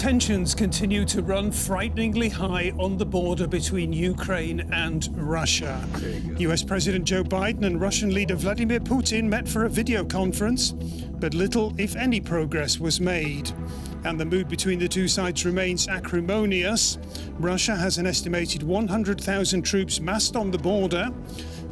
Tensions continue to run frighteningly high on the border between Ukraine and Russia. US President Joe Biden and Russian leader Vladimir Putin met for a video conference, but little, if any, progress was made. And the mood between the two sides remains acrimonious. Russia has an estimated 100,000 troops massed on the border.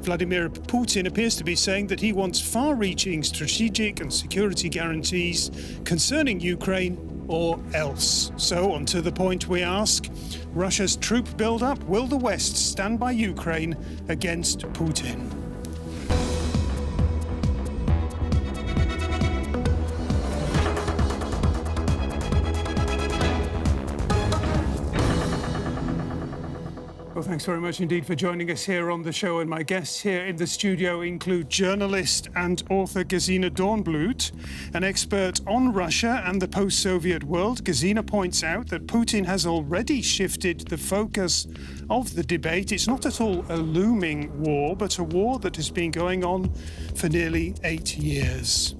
Vladimir Putin appears to be saying that he wants far-reaching strategic and security guarantees concerning Ukraine or else. So, on to the point we ask, Russia's troop buildup, will the West stand by Ukraine against Putin? Well, thanks very much indeed for joining us here on the show. And my guests here in the studio include journalist and author Gesine Dornblüth, an expert on Russia and the post-Soviet world. Gesine points out that Putin has already shifted the focus of the debate. It's not at all a looming war, but a war that has been going on for nearly 8 years.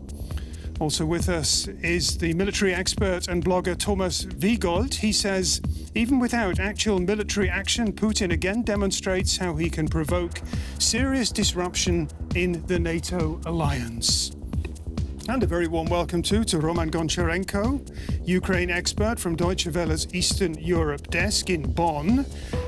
Also with us is the military expert and blogger Thomas Wiegold. He says, even without actual military action, Putin again demonstrates how he can provoke serious disruption in the NATO alliance. And a very warm welcome to Roman Goncharenko, Ukraine expert from Deutsche Welle's Eastern Europe desk in Bonn.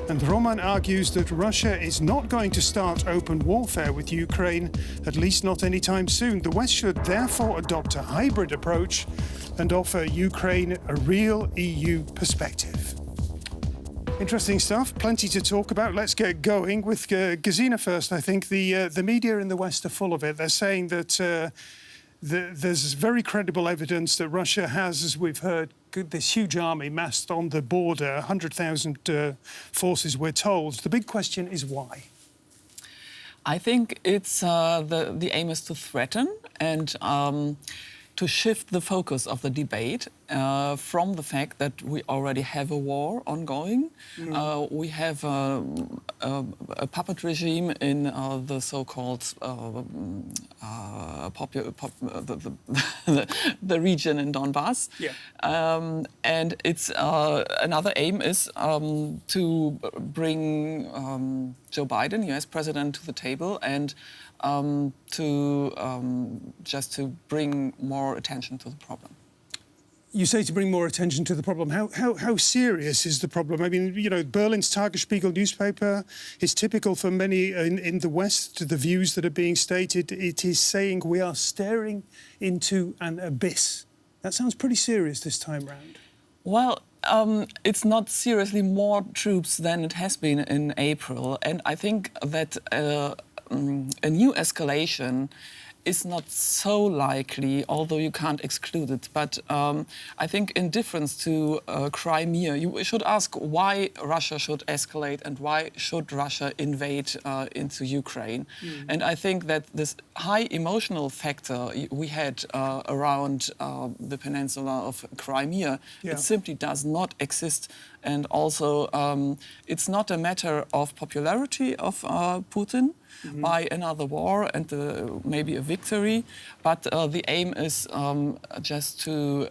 And Roman argues that Russia is not going to start open warfare with Ukraine, at least not anytime soon. The West should therefore adopt a hybrid approach and offer Ukraine a real EU perspective. Interesting stuff, plenty to talk about. Let's get going with Gesine first. I think the media in the West are full of it. They're saying that there's very credible evidence that Russia has, as we've heard, this huge army massed on the border, 100,000 forces, we're told. The big question is why? I think it's the aim is to threaten and to shift the focus of the debate from the fact that we already have a war ongoing. We have a puppet regime in the so-called the region in Donbass. Yeah. And it's another aim is to bring Joe Biden, US president, to the table and just to bring more attention to the problem. You say to bring more attention to the problem. How serious is the problem? I mean, you know, Berlin's Tagesspiegel newspaper is typical for many in the West, the views that are being stated. It is saying we are staring into an abyss. That sounds pretty serious this time round. Well, it's not seriously more troops than it has been in April. And I think that a new escalation is not so likely, although you can't exclude it. But I think in difference to Crimea, you should ask why Russia should escalate and why should Russia invade into Ukraine. And I think that this high emotional factor we had around the peninsula of Crimea, it simply does not exist. And also, it's not a matter of popularity of Putin by another war and maybe a victory, but the aim is just to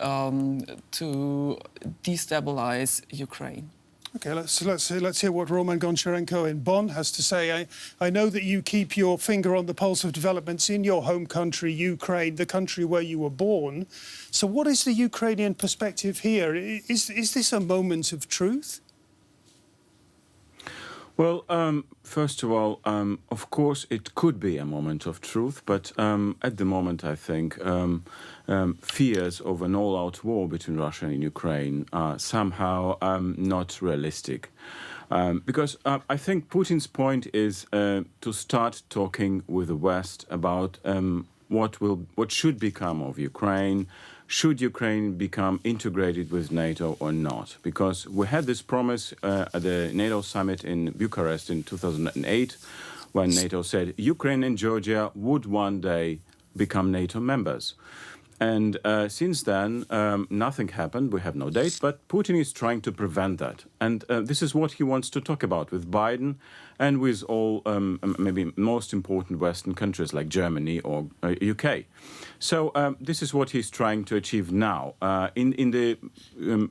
destabilize Ukraine. Okay, let's hear what Roman Goncharenko in Bonn has to say. I know that you keep your finger on the pulse of developments in your home country, Ukraine, the country where you were born. So what is the Ukrainian perspective here? Is this a moment of truth? Well, first of all, of course, it could be a moment of truth, but at the moment, I think fears of an all-out war between Russia and Ukraine are somehow not realistic. Because I think Putin's point is to start talking with the West about what should become of Ukraine. Should Ukraine become integrated with NATO or not? Because we had this promise at the NATO summit in Bucharest in 2008, when NATO said Ukraine and Georgia would one day become NATO members. And since then, nothing happened. We have no date, but Putin is trying to prevent that. And this is what he wants to talk about with Biden and with all maybe most important Western countries like Germany or UK. So this is what he's trying to achieve now. In the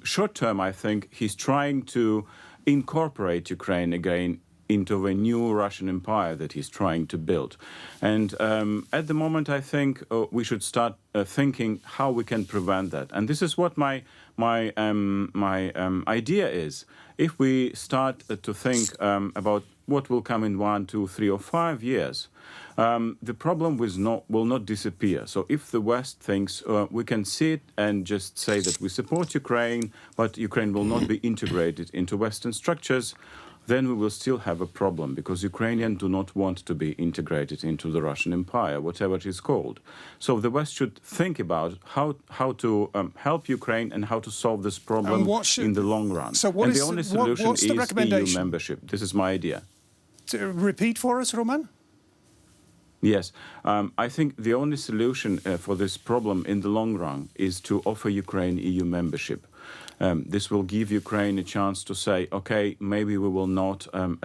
short term, I think he's trying to incorporate Ukraine again into a new Russian empire that he's trying to build. And at the moment, I think we should start thinking how we can prevent that. And this is what my idea is. If we start to think about what will come in 1, 2, 3, or 5 years, the problem will not disappear. So if the West thinks we can sit and just say that we support Ukraine, but Ukraine will not be integrated into Western structures, then we will still have a problem, because Ukrainians do not want to be integrated into the Russian Empire, whatever it is called. So the West should think about how to help Ukraine and how to solve this problem in the long run. So and the only solution is EU membership. This is my idea. Repeat for us, Roman? Yes, I think the only solution for this problem in the long run is to offer Ukraine EU membership. This will give Ukraine a chance to say, okay, maybe we will not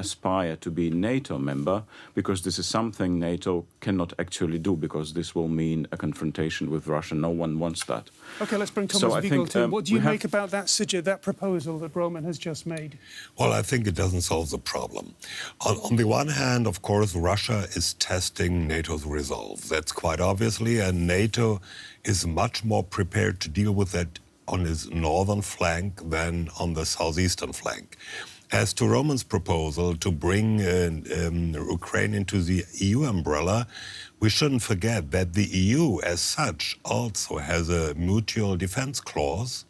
aspire to be a NATO member, because this is something NATO cannot actually do, because this will mean a confrontation with Russia. No one wants that. Okay, let's bring Thomas Wiegold in. What do you make about that proposal that Roman has just made? Well, I think it doesn't solve the problem. On the one hand, of course, Russia is testing NATO's resolve. That's quite obviously, and NATO is much more prepared to deal with that on his northern flank than on the southeastern flank. As to Roman's proposal to bring Ukraine into the EU umbrella, we shouldn't forget that the EU as such also has a mutual defense clause,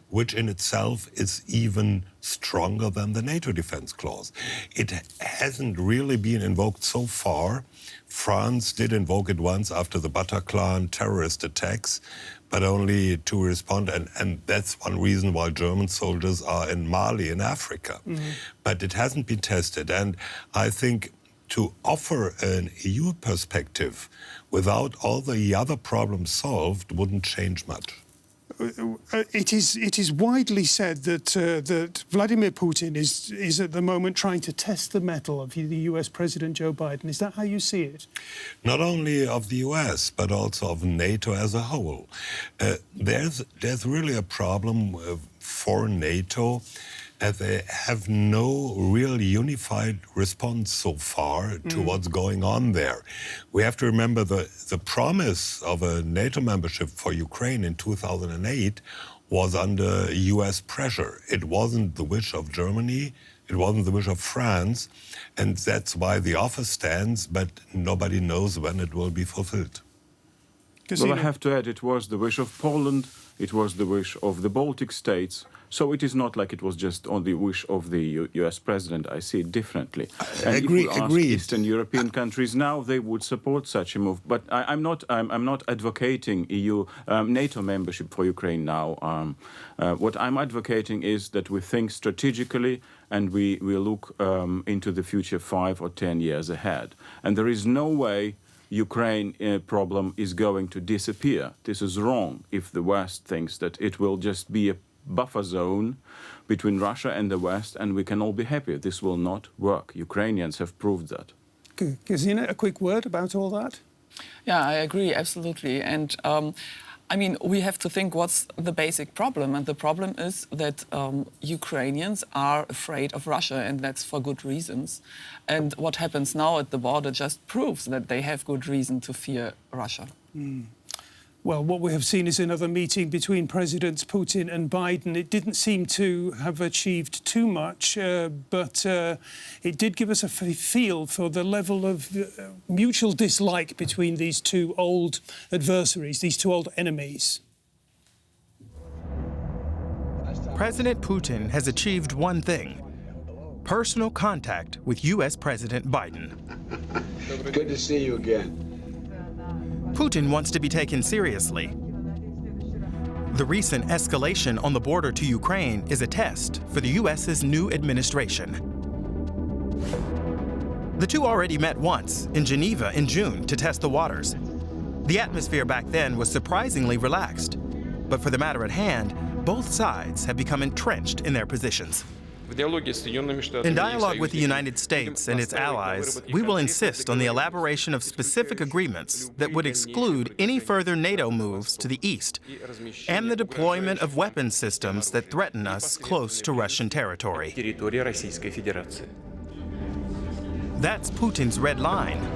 which in itself is even stronger than the NATO defense clause. It hasn't really been invoked so far. France did invoke it once after the Bataclan terrorist attacks, but only to respond, and that's one reason why German soldiers are in Mali in Africa. But it hasn't been tested, and I think to offer an EU perspective without all the other problems solved wouldn't change much. It is widely said that Vladimir Putin is at the moment trying to test the mettle of the US President Joe Biden. Is that how you see it? Not only of the US, but also of NATO as a whole. There's really a problem for NATO, as they have no real unified response so far to what's going on there. We have to remember the promise of a NATO membership for Ukraine in 2008 was under US pressure. It wasn't the wish of Germany, it wasn't the wish of France, and that's why the offer stands, but nobody knows when it will be fulfilled. Well, I have to add, it was the wish of Poland, it was the wish of the Baltic states. So it is not like it was just on the wish of the US president. I see it differently. And Agreed. If you ask Eastern European countries now, they would support such a move. But I'm not advocating NATO membership for Ukraine now. What I'm advocating is that we think strategically and we look into the future 5 or 10 years ahead. And there is no way Ukraine problem is going to disappear. This is wrong if the West thinks that it will just be a buffer zone between Russia and the West, and we can all be happy. This will not work. Ukrainians have proved that. Gesine, a quick word about all that? Yeah, I agree, absolutely. And I mean, we have to think what's the basic problem. And the problem is that Ukrainians are afraid of Russia, and that's for good reasons. And what happens now at the border just proves that they have good reason to fear Russia. Well, what we have seen is another meeting between Presidents Putin and Biden. It didn't seem to have achieved too much, but it did give us a feel for the level of mutual dislike between these two old adversaries, these two old enemies. President Putin has achieved one thing: personal contact with U.S. President Biden. Good to see you again. Putin wants to be taken seriously. The recent escalation on the border to Ukraine is a test for the U.S.'s new administration. The two already met once in Geneva in June to test the waters. The atmosphere back then was surprisingly relaxed. But for the matter at hand, both sides have become entrenched in their positions. In dialogue with the United States and its allies, we will insist on the elaboration of specific agreements that would exclude any further NATO moves to the east and the deployment of weapons systems that threaten us close to Russian territory. That's Putin's red line.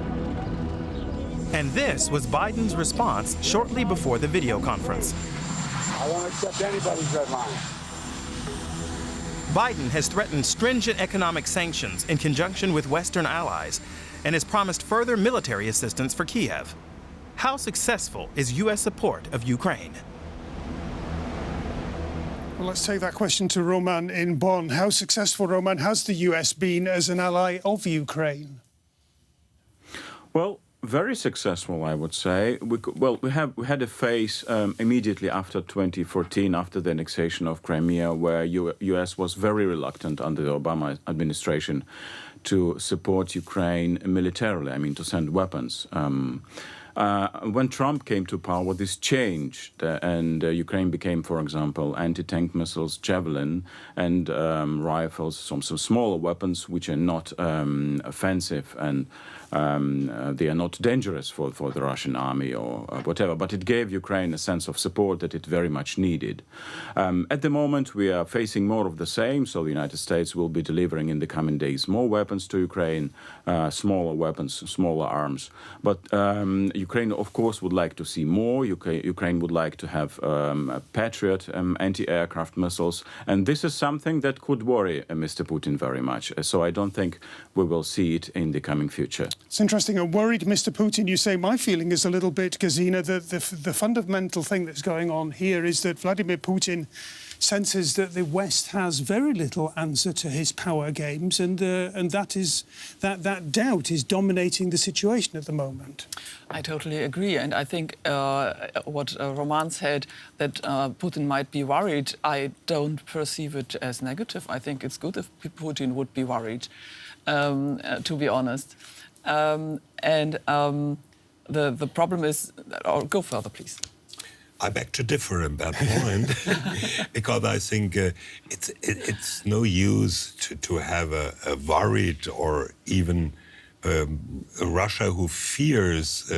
And this was Biden's response shortly before the video conference. I won't accept anybody's red line. Biden has threatened stringent economic sanctions in conjunction with Western allies and has promised further military assistance for Kiev. How successful is U.S. support of Ukraine? Well, let's take that question to Roman in Bonn. How successful, Roman, has the US been as an ally of Ukraine? Well, very successful, I would say. We had a phase immediately after 2014, after the annexation of Crimea, where U.S. was very reluctant under the Obama administration to support Ukraine militarily, I mean, to send weapons. When Trump came to power, this changed, and Ukraine became, for example, anti-tank missiles, Javelin, and rifles, some smaller weapons which are not offensive and they are not dangerous for the Russian army or whatever, but it gave Ukraine a sense of support that it very much needed. At the moment, we are facing more of the same, so the United States will be delivering in the coming days more weapons to Ukraine, smaller weapons, smaller arms. But Ukraine, of course, would like to see more. Ukraine would like to have Patriot anti-aircraft missiles, and this is something that could worry Mr. Putin very much. So I don't think we will see it in the coming future. It's interesting. Worried Mr. Putin, you say. My feeling is a little bit, Gesine, that the fundamental thing that's going on here is that Vladimir Putin senses that the West has very little answer to his power games, and that doubt is dominating the situation at the moment. I totally agree, and I think what Roman said, that Putin might be worried, I don't perceive it as negative. I think it's good if Putin would be worried, to be honest. The problem is, or go further, please. I beg to differ in that point, because I think it's no use to have a worried or even a Russia who fears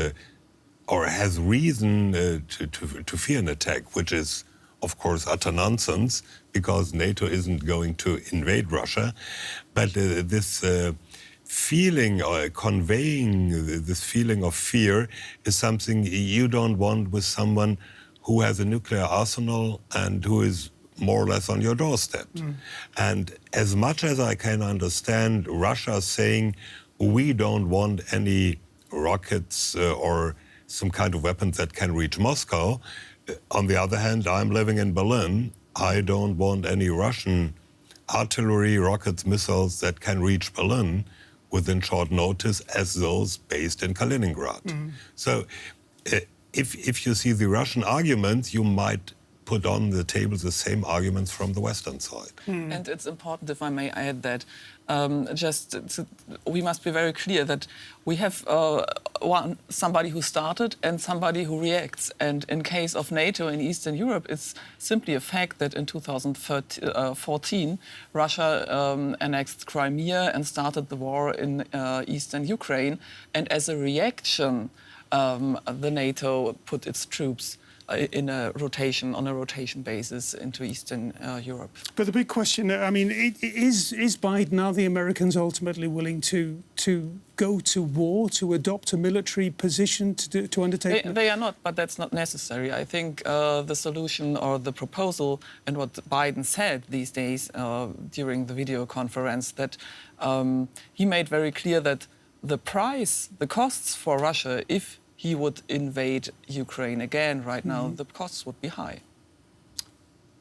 or has reason to fear an attack, which is, of course, utter nonsense, because NATO isn't going to invade Russia. But this feeling, or conveying this feeling of fear, is something you don't want with someone who has a nuclear arsenal and who is more or less on your doorstep. And as much as I can understand Russia saying, we don't want any rockets or some kind of weapons that can reach Moscow, on the other hand, I'm living in Berlin. I don't want any Russian artillery, rockets, missiles that can reach Berlin within short notice as those based in Kaliningrad. So if you see the Russian arguments, you might put on the table the same arguments from the Western side. And it's important, if I may add, that we must be very clear that we have somebody who started and somebody who reacts. And in case of NATO in Eastern Europe, it's simply a fact that in 2014, Russia annexed Crimea and started the war in Eastern Ukraine. And as a reaction, the NATO put its troops on a rotation basis into Eastern Europe. But the big question, I mean, is Biden, are the Americans ultimately willing to go to war, to adopt a military position to undertake? They are not, but that's not necessary. I think the solution or the proposal, and what Biden said these days during the video conference, that he made very clear that the costs for Russia, if he would invade Ukraine again right now, the costs would be high.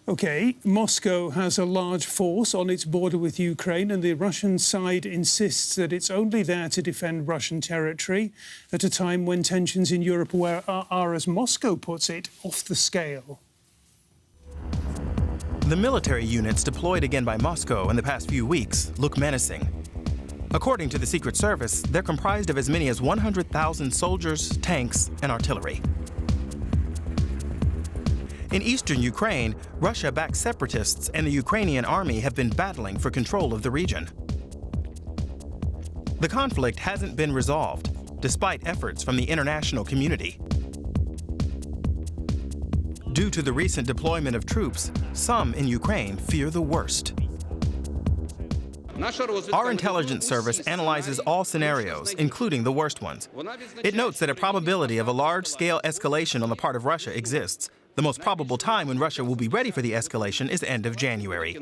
OK, Moscow has a large force on its border with Ukraine, and the Russian side insists that it's only there to defend Russian territory at a time when tensions in Europe are, as Moscow puts it, off the scale. The military units deployed again by Moscow in the past few weeks look menacing. According to the Secret Service, they're comprised of as many as 100,000 soldiers, tanks, and artillery. In eastern Ukraine, Russia-backed separatists and the Ukrainian army have been battling for control of the region. The conflict hasn't been resolved, despite efforts from the international community. Due to the recent deployment of troops, some in Ukraine fear the worst. Our intelligence service analyzes all scenarios, including the worst ones. It notes that a probability of a large-scale escalation on the part of Russia exists. The most probable time when Russia will be ready for the escalation is the end of January.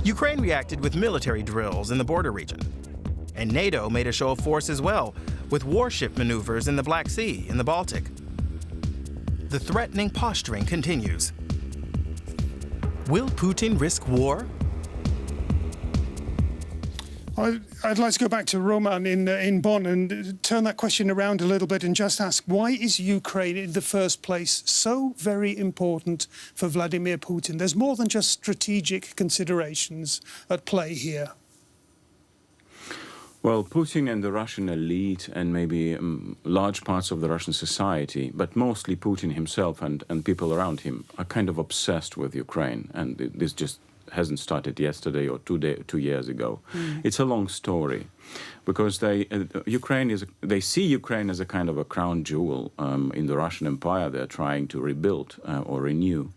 Ukraine reacted with military drills in the border region. And NATO made a show of force as well, with warship maneuvers in the Black Sea and the Baltic. The threatening posturing continues. Will Putin risk war? I'd like to go back to Roman in Bonn and turn that question around a little bit and just ask, why is Ukraine in the first place so very important for Vladimir Putin? There's more than just strategic considerations at play here. Well, Putin and the Russian elite and maybe large parts of the Russian society, but mostly Putin himself and people around him are kind of obsessed with Ukraine. And this just hasn't started yesterday or 2 years ago. It's a long story because they see Ukraine as a kind of a crown jewel in the Russian Empire they're trying to rebuild or renew.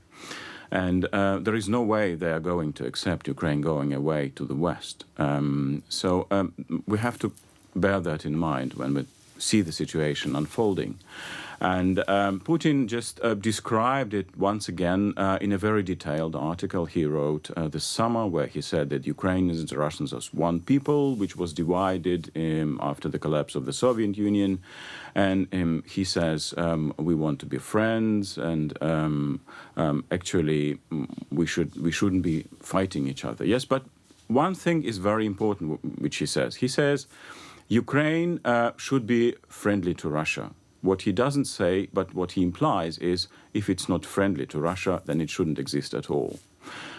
And there is no way they are going to accept Ukraine going away to the West. So we have to bear that in mind when we see the situation unfolding. And Putin just described it once again in a very detailed article he wrote this summer, where he said that Ukrainians and the Russians are one people, which was divided after the collapse of the Soviet Union. And he says, we want to be friends, and actually we shouldn't be fighting each other. Yes, but one thing is very important, which he says. He says Ukraine should be friendly to Russia. What he doesn't say, but what he implies is if it's not friendly to Russia, then it shouldn't exist at all.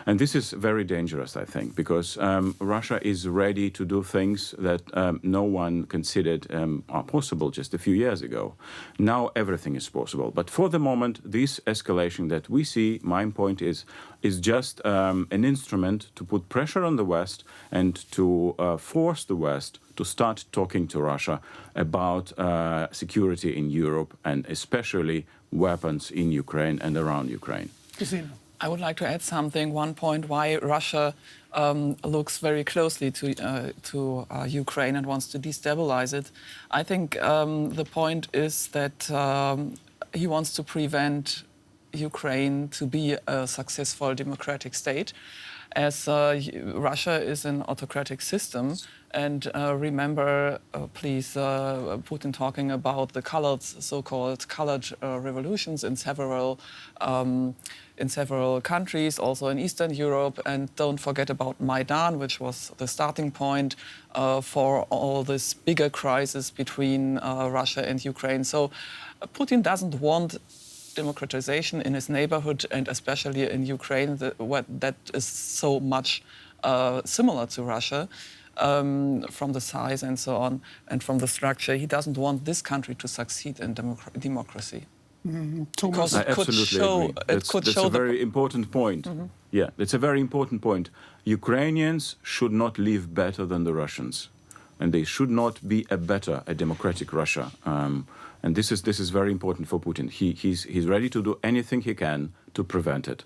And this is very dangerous, I think, because Russia is ready to do things that no one considered are possible just a few years ago. Now everything is possible. But for the moment, this escalation that we see, my point is just an instrument to put pressure on the West and to force the West to start talking to Russia about security in Europe and especially weapons in Ukraine and around Ukraine. Gesine. I would like to add something. One point why Russia looks very closely to Ukraine and wants to destabilize it. I think the point is that he wants to prevent Ukraine to be a successful democratic state, as Russia is an autocratic system. And remember, please, Putin talking about the so-called colored revolutions in several countries, also in Eastern Europe. And don't forget about Maidan, which was the starting point for all this bigger crisis between Russia and Ukraine. So Putin doesn't want democratization in his neighborhood, and especially in Ukraine, that is so much similar to Russia. From the size and so on, and from the structure, he doesn't want this country to succeed in democracy. Thomas, I absolutely agree. That's a very important point. Yeah, it's a very important point. Ukrainians should not live better than the Russians, and they should not be a democratic Russia. And this is very important for Putin. He's ready to do anything he can to prevent it.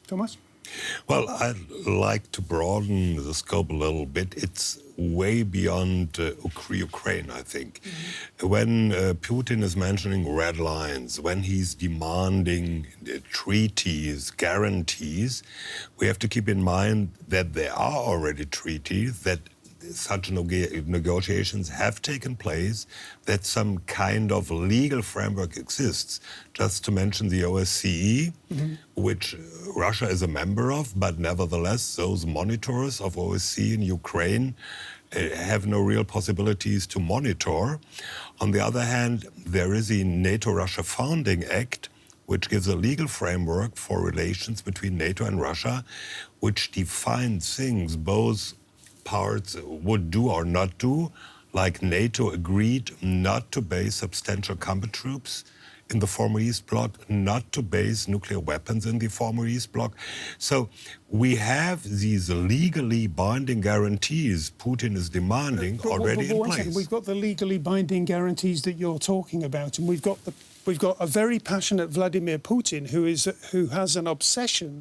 Thomas? Well, I'd like to broaden the scope a little bit. It's way beyond Ukraine, I think. When Putin is mentioning red lines, when he's demanding treaties, guarantees, we have to keep in mind that there are already treaties, that such negotiations have taken place, that some kind of legal framework exists. Just to mention the OSCE, which Russia is a member of, but nevertheless those monitors of OSCE in Ukraine have no real possibilities to monitor. On the other hand, there is the NATO-Russia Founding Act, which gives a legal framework for relations between NATO and Russia, which defines things both parts would do or not do, like NATO agreed not to base substantial combat troops in the former East Bloc, not to base nuclear weapons in the former East Bloc. So we have these legally binding guarantees Putin is demanding already in place. We've got the legally binding guarantees that you're talking about, and we've got a very passionate Vladimir Putin who has an obsession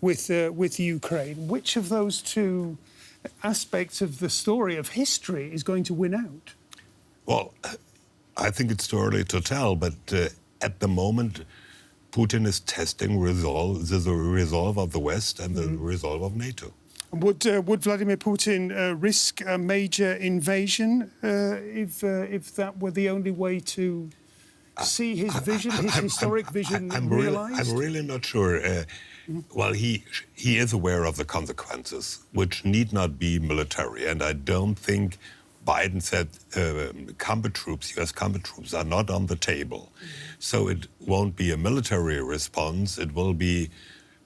with Ukraine. Which of those two aspects of the story of history is going to win out? Well, I think it's too early to tell, but at the moment, Putin is testing the resolve of the West and the resolve of NATO. Would Vladimir Putin risk a major invasion if that were the only way to see his vision, his historic vision realized? I'm really not sure. Well, he is aware of the consequences, which need not be military, and I don't think Biden said combat troops, U.S. combat troops, are not on the table. So it won't be a military response. It will be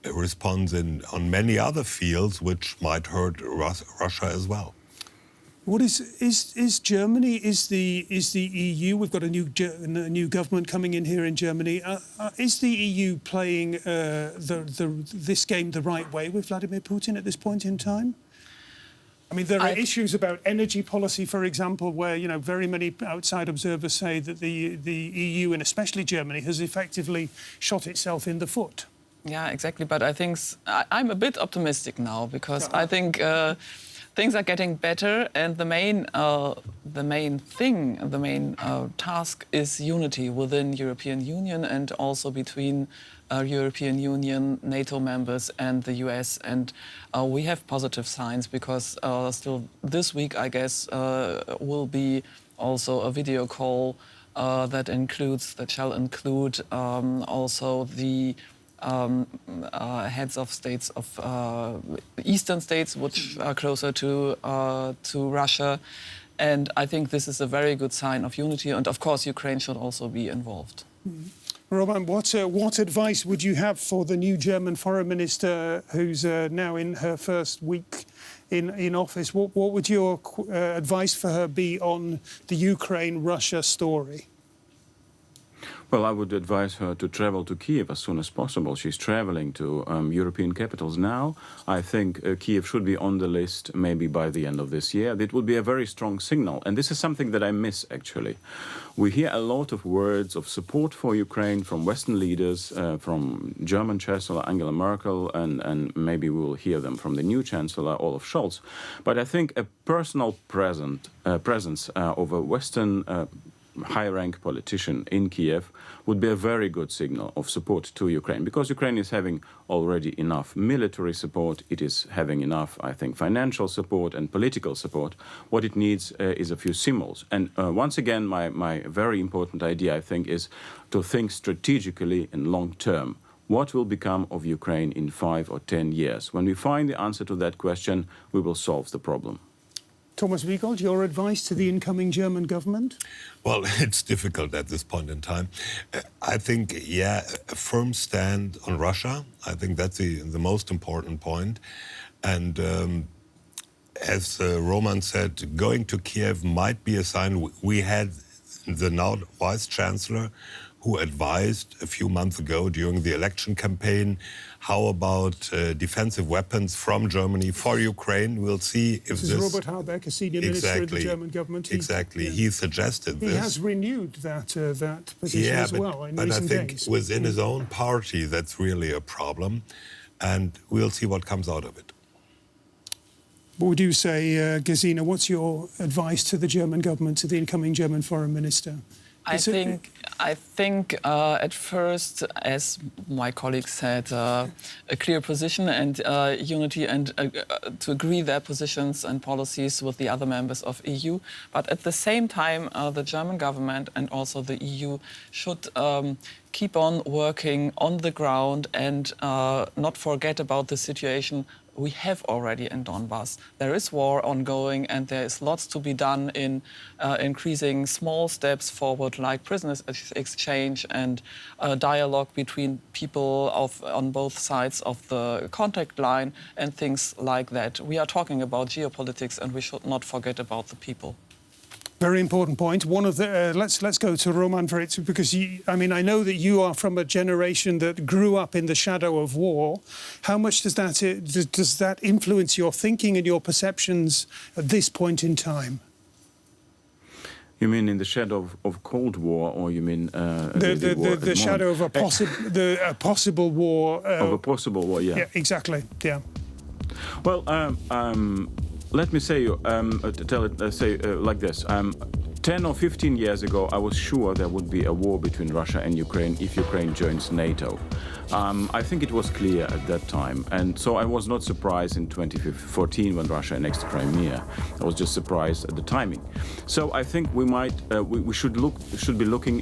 a response on many other fields, which might hurt Russia as well. What is Germany? Is the EU? We've got a new government coming in here in Germany. Is the EU playing this game the right way with Vladimir Putin at this point in time? I mean, there are issues about energy policy, for example, where very many outside observers say that the EU and especially Germany has effectively shot itself in the foot. Yeah, exactly. But I think I'm a bit optimistic now because I think things are getting better, and the main task is unity within European Union and also between European Union, NATO members and the US. And we have positive signs because still this week, I guess, will be also a video call that shall include also the heads of states of eastern states, which are closer to Russia. And I think this is a very good sign of unity. And of course, Ukraine should also be involved. Roman, what advice would you have for the new German foreign minister who's now in her first week in office? What would your advice for her be on the Ukraine-Russia story? Well, I would advise her to travel to Kiev as soon as possible. She's traveling to European capitals now. I think Kiev should be on the list maybe by the end of this year. That would be a very strong signal. And this is something that I miss, actually. We hear a lot of words of support for Ukraine from Western leaders, from German Chancellor Angela Merkel, and maybe we will hear them from the new Chancellor Olaf Scholz. But I think a personal presence of a Western high-rank politician in Kiev would be a very good signal of support to Ukraine, because Ukraine is having already enough military support. It is having enough, I think, financial support and political support. What it needs is a few symbols. And once again, my very important idea, I think, is to think strategically and long-term. What will become of Ukraine in 5 or 10 years? When we find the answer to that question, we will solve the problem. Thomas Wiegold, your advice to the incoming German government? Well, it's difficult at this point in time. I think, a firm stand on Russia. I think that's the most important point. And as Roman said, going to Kiev might be a sign. We had the now Vice-Chancellor who advised a few months ago during the election campaign, how about defensive weapons from Germany for Ukraine? We'll see if this is Robert Habeck, a senior minister of the German government. He suggested this. He has renewed that position as well in recent days. But I think within his own party, that's really a problem, and we'll see what comes out of it. What would you say, Gesine? What's your advice to the German government, to the incoming German foreign minister? I think at first, as my colleague said, a clear position and unity, and to agree their positions and policies with the other members of EU. But at the same time, the German government and also the EU should keep on working on the ground and not forget about the situation we have already in Donbass. There is war ongoing, and there is lots to be done in increasing small steps forward, like prisoners exchange and dialogue between people on both sides of the contact line and things like that. We are talking about geopolitics, and we should not forget about the people. Very important point. One of the let's go to Roman for it, because I know that you are from a generation that grew up in the shadow of war. How much does that influence your thinking and your perceptions at this point in time? You mean in the shadow of Cold War, or you mean the shadow of a possible war? Of a possible war, yeah. Yeah, exactly. Yeah. Well, let me say like this. 10 or 15 years ago, I was sure there would be a war between Russia and Ukraine if Ukraine joins NATO. I think it was clear at that time, and so I was not surprised in 2014 when Russia annexed Crimea. I was just surprised at the timing. So I think we should be looking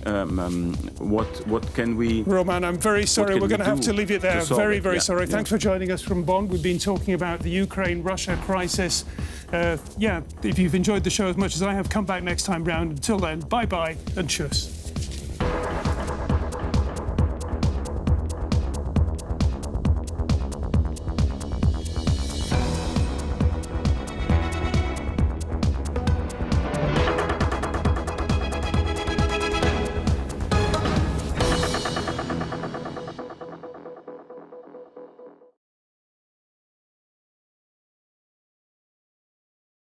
what can we. Roman, I'm very sorry. We're going to have to leave it there. Very, very sorry. Thanks for joining us from Bonn. We've been talking about the Ukraine-Russia crisis. If you've enjoyed the show as much as I have, come back next time round. Until then, bye-bye and tschüss.